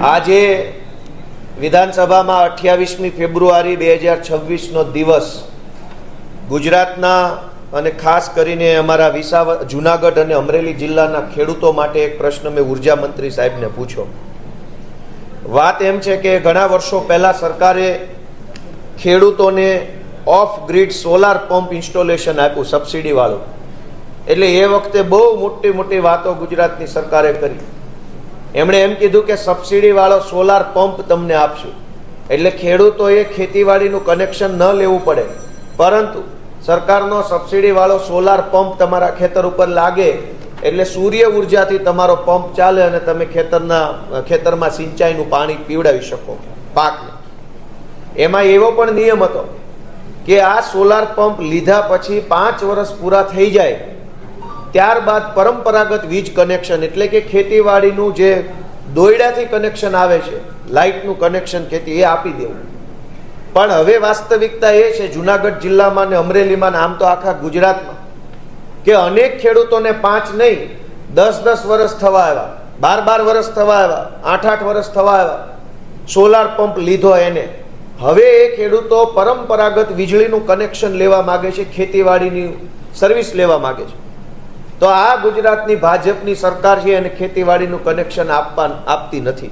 આજે વિધાનસભામાં 28મી ફેબ્રુઆરી 2026નો દિવસ ગુજરાતના અને ખાસ કરીને અમારા વિસાવદર, જુનાગઢ અને અમરેલી જિલ્લાના ખેડૂતો માટે એક પ્રશ્ન મેં ઉર્જા મંત્રી સાહેબને પૂછ્યો. વાત એમ છે કે ઘણા વર્ષો પહેલા સરકારે ખેડૂતોને of grid solar pump installation આપ્યું, સબસિડી વાળું. એટલે એ વખતે બહુ મોટી મોટી વાતો ગુજરાતની સરકારે કરી. એમણે એમ કીધું કે સબસિડી વાળો સોલાર પંપ તમને આપશું, એટલે ખેડૂતોએ ખેતીવાડીનું કનેક્શન ન લેવું પડે, પરંતુ સરકારનો સબસિડી વાળો સોલાર પંપ તમારા ખેતર ઉપર લાગે એટલે સૂર્ય ઉર્જાથી તમારો પંપ ચાલે અને તમે ખેતરમાં સિંચાઈનું પાણી પીવડાવી શકો પાકને. એમાં એવો પણ નિયમ હતો કે આ સોલાર પંપ લીધા પછી 5 વર્ષ પૂરા થઈ જાય ત્યારબાદ પરંપરાગત વીજ કનેક્શન, એટલે કે ખેતીવાડીનું જે દોયડાથી કનેક્શન આવે છે, લાઇટનું કનેક્શન ખેતી, એ આપી દેવું. પણ હવે વાસ્તવિકતા એ છે જુનાગઢ જિલ્લામાં ને અમરેલીમાં ને આમ તો આખા ગુજરાતમાં કે અનેક ખેડૂતોને 5 નહીં 10 વર્ષ થવા આવ્યા, 12 વર્ષ થવા આવ્યા, 8 વર્ષ થવા આવ્યા સોલાર પંપ લીધો એને. હવે એ ખેડૂતો પરંપરાગત વીજળીનું કનેક્શન લેવા માંગે છે, ખેતીવાડીની સર્વિસ લેવા માંગે છે. તો આ ગુજરાતની ભાજપની સરકાર છે અને ખેતીવાડીનું કનેક્શન આપતી નથી.